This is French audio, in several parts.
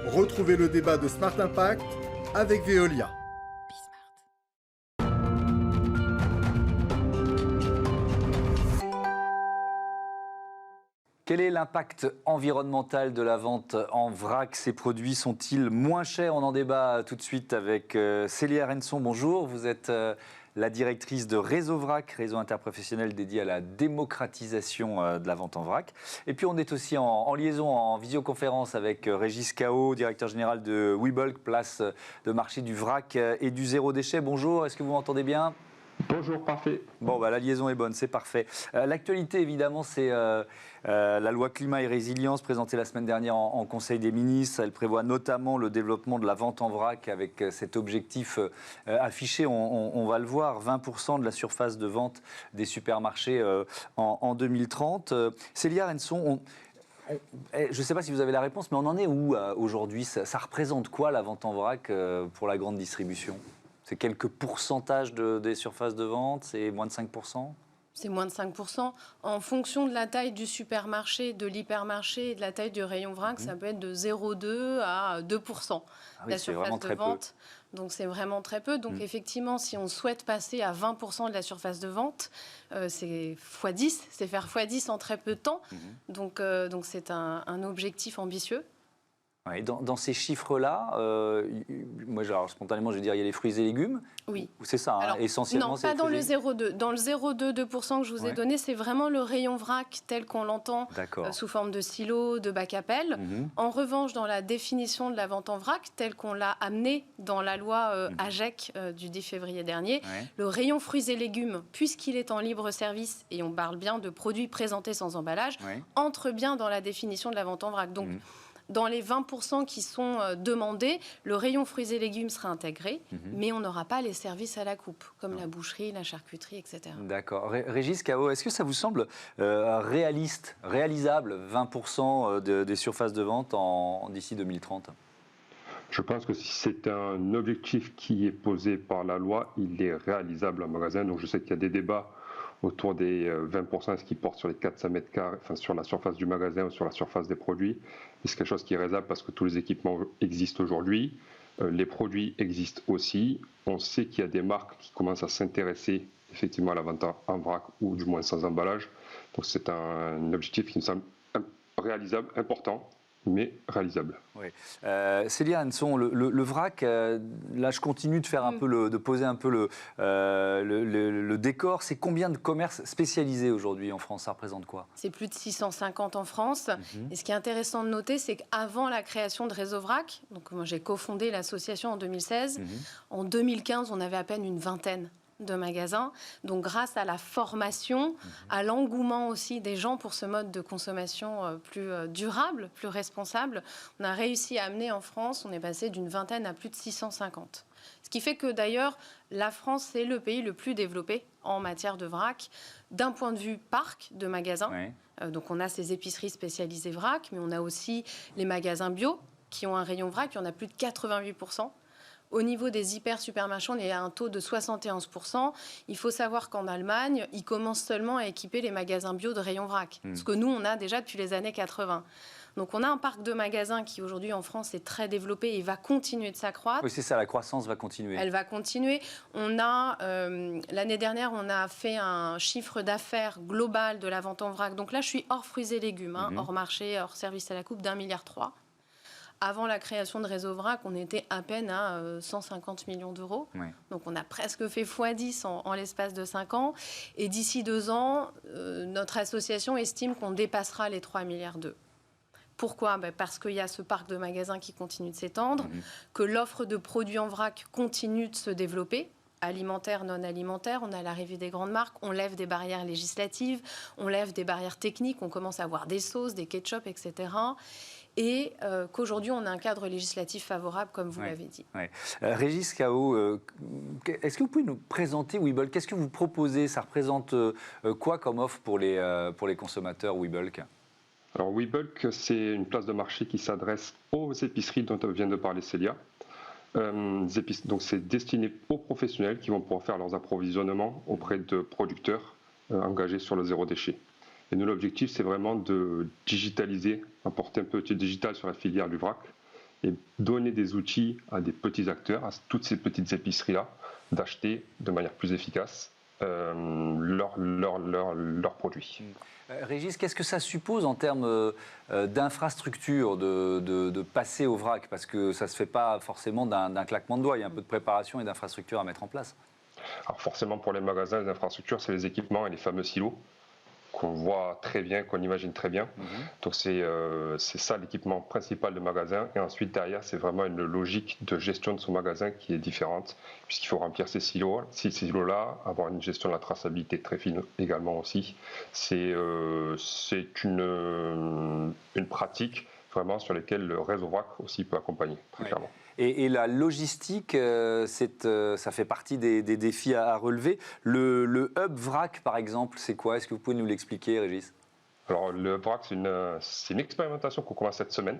Retrouvez le débat de Smart Impact avec Veolia. Quel est l'impact environnemental de la vente en vrac? Ces produits sont-ils moins chers? On en débat tout de suite avec Célia Renson. Bonjour, vous êtes la directrice de Réseau Vrac, réseau interprofessionnel dédié à la démocratisation de la vente en vrac. Et puis on est aussi en liaison, en visioconférence avec Régis Cao, directeur général de WeBulk, place de marché du vrac et du zéro déchet. Bonjour, est-ce que vous m'entendez bien? Bonjour, parfait. Bon, la liaison est bonne, c'est parfait. L'actualité, évidemment, c'est la loi climat et résilience présentée la semaine dernière en Conseil des ministres. Elle prévoit notamment le développement de la vente en vrac avec cet objectif affiché, on va le voir, 20% de la surface de vente des supermarchés en 2030. Célia Renson, je ne sais pas si vous avez la réponse, mais on en est où aujourd'hui? Ça représente quoi la vente en vrac pour la grande distribution? C'est quelques pourcentages des surfaces de vente? C'est moins de 5%? C'est moins de 5%. En fonction de la taille du supermarché, de l'hypermarché et de la taille du rayon vrac, ça peut être de 0,2 à 2% la surface de vente. Donc c'est vraiment très peu. Donc effectivement, si on souhaite passer à 20% de la surface de vente, c'est x10, c'est faire x10 en très peu de temps. Donc c'est un objectif ambitieux. Ouais, dans ces chiffres-là, moi, spontanément, je veux dire, il y a les fruits et légumes. Oui. C'est ça, Alors, essentiellement. Non, pas dans le 0,2. Dans le 0,2% que je vous ai donné, c'est vraiment le rayon vrac tel qu'on l'entend, sous forme de silo, de bac à pelle. En revanche, dans la définition de la vente en vrac, telle qu'on l'a amenée dans la loi AGEC du 10 février dernier, le rayon fruits et légumes, puisqu'il est en libre service, et on parle bien de produits présentés sans emballage, entre bien dans la définition de la vente en vrac. Donc, dans les 20% qui sont demandés, le rayon fruits et légumes sera intégré, mais on n'aura pas les services à la coupe, comme la boucherie, la charcuterie, etc. D'accord. Régis Cao, est-ce que ça vous semble réalisable, 20% des surfaces de vente d'ici 2030 ? Je pense que si c'est un objectif qui est posé par la loi, il est réalisable en magasin. Donc je sais qu'il y a des débats autour des 20%, ce qui porte sur les 400 mètres carrés, enfin sur la surface du magasin ou sur la surface des produits. Et c'est quelque chose qui est réalisable parce que tous les équipements existent aujourd'hui. Les produits existent aussi. On sait qu'il y a des marques qui commencent à s'intéresser effectivement à la vente en vrac ou du moins sans emballage. Donc c'est un objectif qui me semble réalisable, important, mais réalisable. Oui. Célia Renson, le vrac, là je continue de faire un peu de poser un peu le décor. C'est combien de commerces spécialisés aujourd'hui en France? Ça représente quoi? C'est plus de 650 en France. Et ce qui est intéressant de noter, c'est qu'avant la création de Réseau Vrac, donc moi j'ai cofondé l'association en 2016, en 2015 on avait à peine une vingtaine de magasins. Donc grâce à la formation, à l'engouement aussi des gens pour ce mode de consommation plus durable, plus responsable, on a réussi à amener en France, on est passé d'une vingtaine à plus de 650. Ce qui fait que d'ailleurs, la France est le pays le plus développé en matière de vrac, d'un point de vue parc de magasins. Donc on a ces épiceries spécialisées vrac, mais on a aussi les magasins bio qui ont un rayon vrac, il y en a plus de 88%. Au niveau des hyper-supermarchés, on est à un taux de 71%. Il faut savoir qu'en Allemagne, ils commencent seulement à équiper les magasins bio de rayon vrac. Ce que nous, on a déjà depuis les années 80. Donc on a un parc de magasins qui aujourd'hui en France est très développé et va continuer de s'accroître. Oui, c'est ça, la croissance va continuer. Elle va continuer. On a, l'année dernière, on a fait un chiffre d'affaires global de la vente en vrac. Donc là, je suis hors fruits et légumes, hors marché, hors service à la coupe, d'1,3 milliard. Avant la création de Réseau Vrac, on était à peine à 150 millions d'euros. Donc on a presque fait x10 en l'espace de 5 ans. Et d'ici 2 ans, notre association estime qu'on dépassera les 3,2 milliards. Pourquoi ? Parce qu'il y a ce parc de magasins qui continue de s'étendre, que l'offre de produits en vrac continue de se développer, alimentaire, non alimentaire, on a l'arrivée des grandes marques, on lève des barrières législatives, on lève des barrières techniques, on commence à avoir des sauces, des ketchup, etc. Et qu'aujourd'hui, on a un cadre législatif favorable, comme vous l'avez dit. Régis Cao, est-ce que vous pouvez nous présenter WeBulk? Qu'est-ce que vous proposez? Ça représente quoi comme offre pour les consommateurs WeBulk? Alors WeBulk, c'est une place de marché qui s'adresse aux épiceries dont vient de parler Célia. Donc c'est destiné aux professionnels qui vont pouvoir faire leurs approvisionnements auprès de producteurs engagés sur le zéro déchet. Et nous, l'objectif, c'est vraiment de digitaliser, apporter un peu de digital sur la filière du vrac et donner des outils à des petits acteurs, à toutes ces petites épiceries-là, d'acheter de manière plus efficace leurs produits. Régis, qu'est-ce que ça suppose en termes d'infrastructure de passer au vrac? Parce que ça ne se fait pas forcément d'un claquement de doigts, il y a un peu de préparation et d'infrastructure à mettre en place. Alors forcément pour les magasins, les infrastructures, c'est les équipements et les fameux silos qu'on voit très bien, qu'on imagine très bien. Donc c'est ça l'équipement principal de magasin. Et ensuite derrière, c'est vraiment une logique de gestion de son magasin qui est différente, puisqu'il faut remplir ces silos-là, avoir une gestion de la traçabilité très fine également aussi. C'est une pratique vraiment sur laquelle le réseau vrac aussi peut accompagner, très clairement. Et la logistique, ça fait partie des défis à relever. Le hub vrac, par exemple, c'est quoi? Est-ce que vous pouvez nous l'expliquer, Régis? Alors, le hub vrac, c'est une expérimentation qu'on commence cette semaine.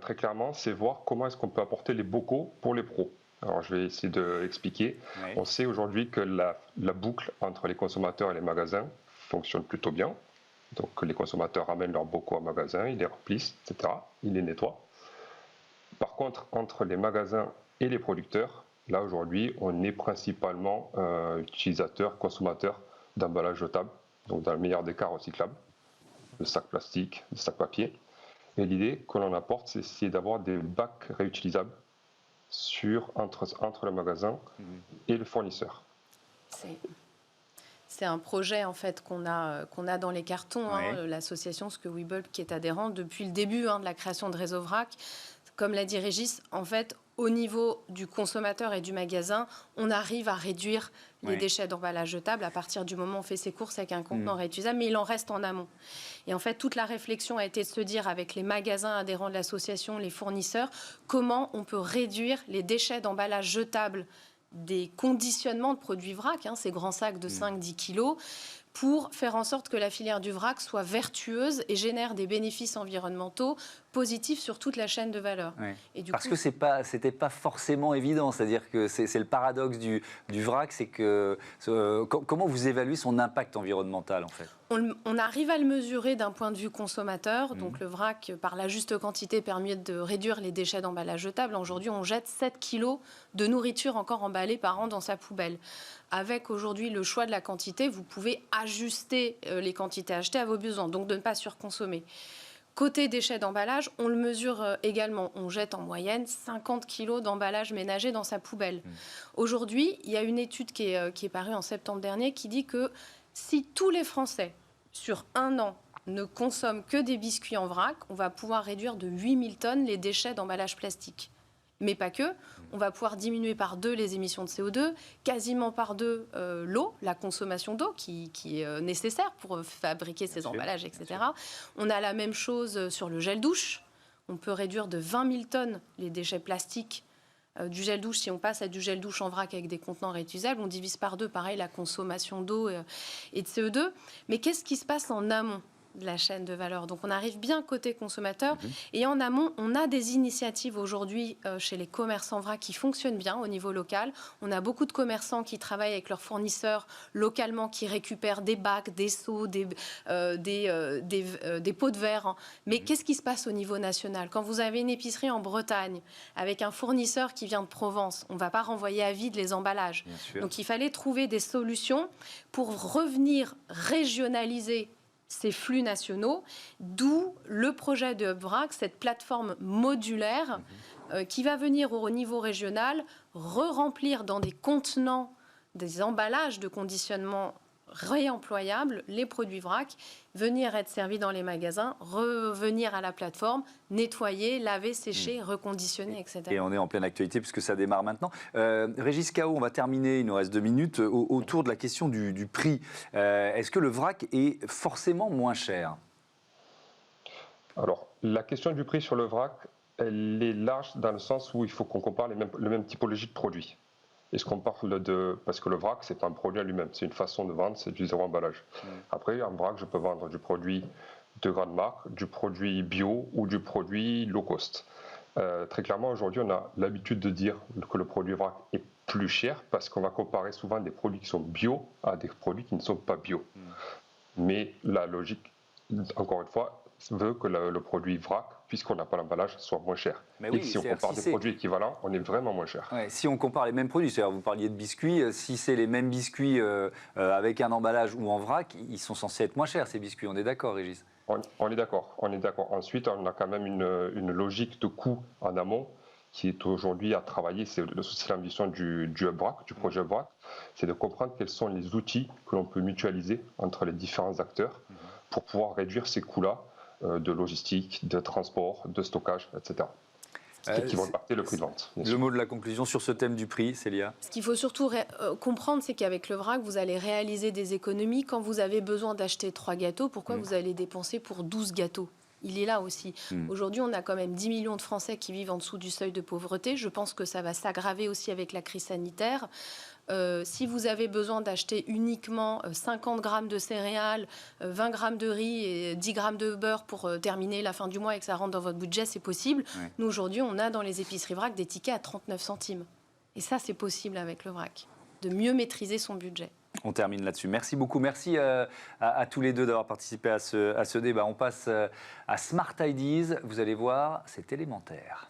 Très clairement, c'est voir comment est-ce qu'on peut apporter les bocaux pour les pros. Alors, je vais essayer de l'expliquer. Oui. On sait aujourd'hui que la boucle entre les consommateurs et les magasins fonctionne plutôt bien. Donc, les consommateurs ramènent leurs bocaux au magasin, ils les remplissent, etc. Ils les nettoient. Par contre, entre les magasins et les producteurs, là aujourd'hui, on est principalement utilisateurs, consommateurs d'emballages jetables, donc dans le meilleur des cas recyclables, de sacs plastiques, de sacs papier. Et l'idée que l'on apporte, c'est d'avoir des bacs réutilisables entre le magasin et le fournisseur. C'est un projet en fait qu'on a dans les cartons, ouais. L'association SkeWeBulk qui est adhérente depuis le début de la création de Réseau Vrac. Comme l'a dit Régis, en fait, au niveau du consommateur et du magasin, on arrive à réduire les déchets d'emballage jetable à partir du moment où on fait ses courses avec un contenant réutilisable, mais il en reste en amont. Et en fait, toute la réflexion a été de se dire avec les magasins adhérents de l'association, les fournisseurs, comment on peut réduire les déchets d'emballage jetable des conditionnements de produits vrac, ces grands sacs de 5-10 kilos, pour faire en sorte que la filière du vrac soit vertueuse et génère des bénéfices environnementaux positifs sur toute la chaîne de valeur. Oui. Et parce que c'était pas forcément évident, c'est-à-dire que c'est le paradoxe du vrac, c'est que comment vous évaluez son impact environnemental en fait? On arrive à le mesurer d'un point de vue consommateur. Donc le vrac, par la juste quantité, permet de réduire les déchets d'emballage jetable. Aujourd'hui, on jette 7 kilos de nourriture encore emballée par an dans sa poubelle. Avec aujourd'hui le choix de la quantité, vous pouvez ajuster les quantités achetées à vos besoins, donc de ne pas surconsommer. Côté déchets d'emballage, on le mesure également. On jette en moyenne 50 kilos d'emballage ménager dans sa poubelle. Aujourd'hui, il y a une étude qui est parue en septembre dernier qui dit que si tous les Français, sur un an, ne consomment que des biscuits en vrac, on va pouvoir réduire de 8000 tonnes les déchets d'emballage plastique. Mais pas que. On va pouvoir diminuer par 2 les émissions de CO2, quasiment par 2 l'eau, la consommation d'eau qui est nécessaire pour fabriquer ces emballages, etc. On a la même chose sur le gel douche. On peut réduire de 20 000 tonnes les déchets plastiques du gel douche. Si on passe à du gel douche en vrac avec des contenants réutilisables, on divise par 2, pareil, la consommation d'eau et de CO2. Mais qu'est-ce qui se passe en amont de la chaîne de valeur? Donc on arrive bien côté consommateur et en amont on a des initiatives aujourd'hui chez les commerçants vrac qui fonctionnent bien au niveau local. On a beaucoup de commerçants qui travaillent avec leurs fournisseurs localement, qui récupèrent des bacs, des seaux, des pots de verre. Mais qu'est-ce qui se passe au niveau national? Quand vous avez une épicerie en Bretagne avec un fournisseur qui vient de Provence, on ne va pas renvoyer à vide les emballages. Donc il fallait trouver des solutions pour revenir régionaliser ces flux nationaux, d'où le projet de Hub Vrac, cette plateforme modulaire qui va venir au niveau régional re-remplir dans des contenants, des emballages de conditionnement réemployables, les produits vrac, venir être servis dans les magasins, revenir à la plateforme, nettoyer, laver, sécher, reconditionner, etc. Et on est en pleine actualité puisque ça démarre maintenant. Régis Cao, on va terminer, il nous reste 2 minutes, autour de la question du prix. Est-ce que le vrac est forcément moins cher? Alors, la question du prix sur le vrac, elle est large dans le sens où il faut qu'on compare les mêmes typologies de produits. Est-ce qu'on parle parce que le vrac, c'est un produit à lui-même, c'est une façon de vendre, c'est du zéro emballage. Après, en vrac, je peux vendre du produit de grande marque, du produit bio ou du produit low cost. Très clairement, aujourd'hui, on a l'habitude de dire que le produit vrac est plus cher parce qu'on va comparer souvent des produits qui sont bio à des produits qui ne sont pas bio. Mais la logique, encore une fois, veut que le produit vrac, puisqu'on n'a pas l'emballage, soit moins cher. Mais Et oui, si on compare des produits équivalents, on est vraiment moins cher. Ouais, si on compare les mêmes produits, c'est-à-dire vous parliez de biscuits, si c'est les mêmes biscuits avec un emballage ou en vrac, ils sont censés être moins chers ces biscuits, on est d'accord Régis? On est d'accord, on est d'accord. Ensuite, on a quand même une logique de coût en amont qui est aujourd'hui à travailler. C'est l'ambition du UpVrac, du projet UpVrac, c'est de comprendre quels sont les outils que l'on peut mutualiser entre les différents acteurs pour pouvoir réduire ces coûts-là de logistique, de transport, de stockage, etc. Qui vont impacter le prix de vente. Le mot de la conclusion sur ce thème du prix, Célia? Ce qu'il faut surtout comprendre, c'est qu'avec le vrac, vous allez réaliser des économies. Quand vous avez besoin d'acheter 3 gâteaux, pourquoi vous allez dépenser pour 12 gâteaux? Il est là aussi. Aujourd'hui, on a quand même 10 millions de Français qui vivent en dessous du seuil de pauvreté. Je pense que ça va s'aggraver aussi avec la crise sanitaire. Si vous avez besoin d'acheter uniquement 50 grammes de céréales, 20 grammes de riz et 10 grammes de beurre pour terminer la fin du mois et que ça rentre dans votre budget, c'est possible. Ouais. Nous, aujourd'hui, on a dans les épiceries vrac des tickets à 39 centimes. Et ça, c'est possible avec le vrac, de mieux maîtriser son budget. On termine là-dessus. Merci beaucoup. Merci à tous les deux d'avoir participé à ce débat. On passe à Smart Ideas. Vous allez voir, c'est élémentaire.